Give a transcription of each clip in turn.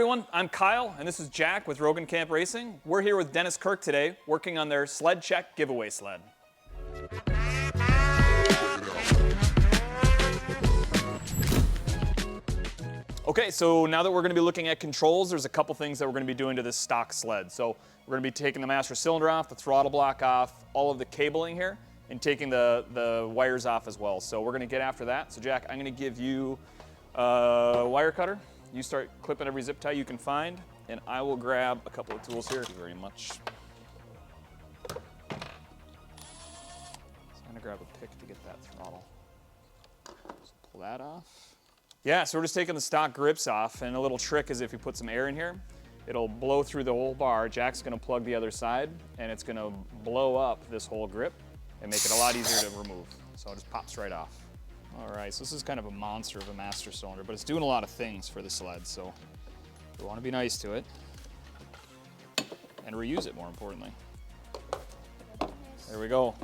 Everyone, I'm Kyle, and this is Jack with Rogan Camp Racing. We're here with Dennis Kirk today, working on their Sled Check giveaway sled. Okay, so now that we're going to be looking at controls, there's a couple things that we're going to be doing to this stock sled. So we're going to be taking the master cylinder off, the throttle block off, all of the cabling here, and taking the wires off as well. So we're going to get after that. So Jack, I'm going to give you a wire cutter. You start clipping every zip tie you can find, and I will grab a couple of tools here. Thank you very much. So I'm gonna grab a pick to get that throttle. Just pull that off. Yeah, so we're just taking the stock grips off, and a little trick is if you put some air in here, it'll blow through the whole bar. Jack's gonna plug the other side, and it's gonna blow up this whole grip and make it a lot easier to remove. So it just pops right off. All right, so this is kind of a monster of a master cylinder, but it's doing a lot of things for the sled, so we want to be nice to it and reuse it, more importantly. There we go.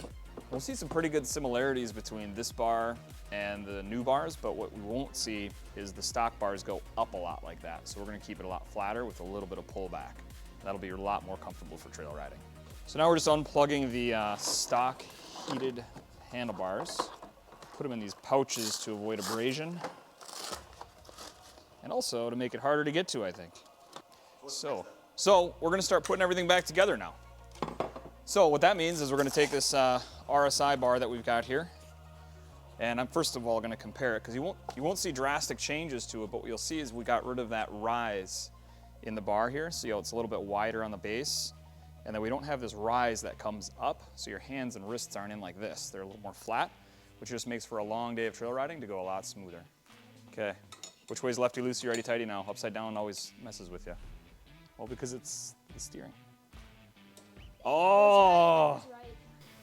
We'll see some pretty good similarities between this bar and the new bars, but what we won't see is the stock bars go up a lot like that. So we're going to keep it a lot flatter with a little bit of pullback. That'll be a lot more comfortable for trail riding. So now we're just unplugging the stock heated handlebars. Put them in these pouches to avoid abrasion, and also to make it harder to get to, I think. So we're gonna start putting everything back together now. So what that means is we're gonna take this RSI bar that we've got here, and I'm first of all gonna compare it, because you won't see drastic changes to it, but what you'll see is we got rid of that rise in the bar here, so it's a little bit wider on the base, and then we don't have this rise that comes up, so your hands and wrists aren't in like this. They're a little more flat, which just makes for a long day of trail riding to go a lot smoother. Okay, which way's lefty loosey, righty tighty now? Upside down always messes with you. Well, because it's the steering. Oh!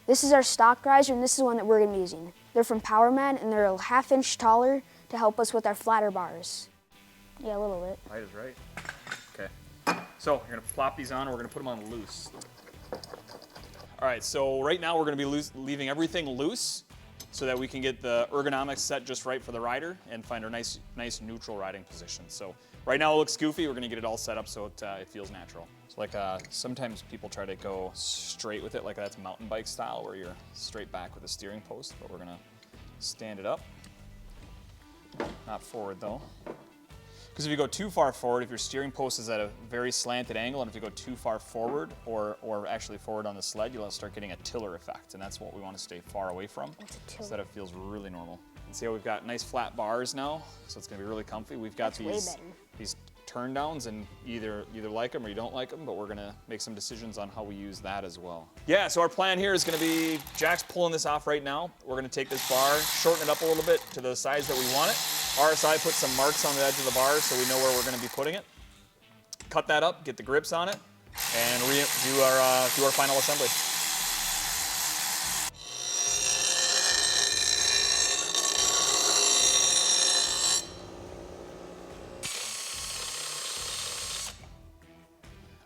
This is our stock riser, and this is one that we're gonna be using. They're from Powerman, and they're a ½ inch taller to help us with our flatter bars. Yeah, a little bit. Right is right. Okay, so you're gonna plop these on, and we're gonna put them on loose. All right, so right now we're gonna be leaving everything loose, so that we can get the ergonomics set just right for the rider and find our nice neutral riding position. So right now it looks goofy. We're gonna get it all set up so it feels natural. So like sometimes people try to go straight with it, like that's mountain bike style where you're straight back with a steering post, but we're gonna stand it up. Not forward though. Because if you go too far forward, if your steering post is at a very slanted angle, and if you go too far forward or actually forward on the sled, you'll start getting a tiller effect, and that's what we want to stay far away from, so that it feels really normal. And see how we've got nice flat bars now, so it's going to be really comfy. We've got these turn downs, and either like them or you don't like them, but we're going to make some decisions on how we use that as well. Yeah, so our plan here is going to be, Jack's pulling this off right now. We're going to take this bar, shorten it up a little bit to the size that we want it. RSI put some marks on the edge of the bar so we know where we're going to be putting it. Cut that up, get the grips on it, and do our final assembly.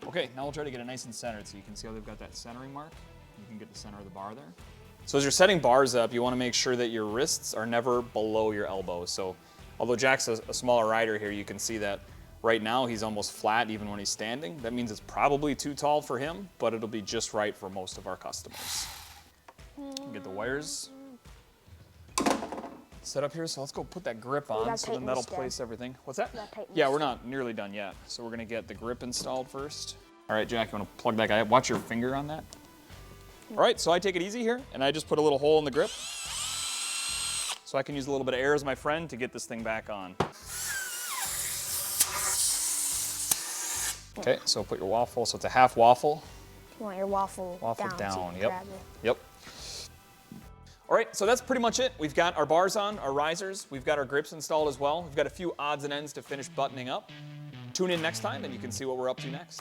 Okay, now we'll try to get it nice and centered so you can see how they've got that centering mark. You can get the center of the bar there. So as you're setting bars up, you want to make sure that your wrists are never below your elbows. So although Jack's a smaller rider here, you can see that right now he's almost flat even when he's standing. That means it's probably too tall for him, but it'll be just right for most of our customers. Get the wires set up here, so let's go put that grip on, so then that'll place everything. What's that? Yeah, we're not nearly done yet. So we're gonna get the grip installed first. All right, Jack, you wanna plug that guy up? Watch your finger on that. All right, so I take it easy here, and I just put a little hole in the grip, so I can use a little bit of air as my friend to get this thing back on. Okay, so put your waffle, so it's a half waffle. You want your waffle down. So yep. All right, so that's pretty much it. We've got our bars on, our risers. We've got our grips installed as well. We've got a few odds and ends to finish buttoning up. Tune in next time, and you can see what we're up to next.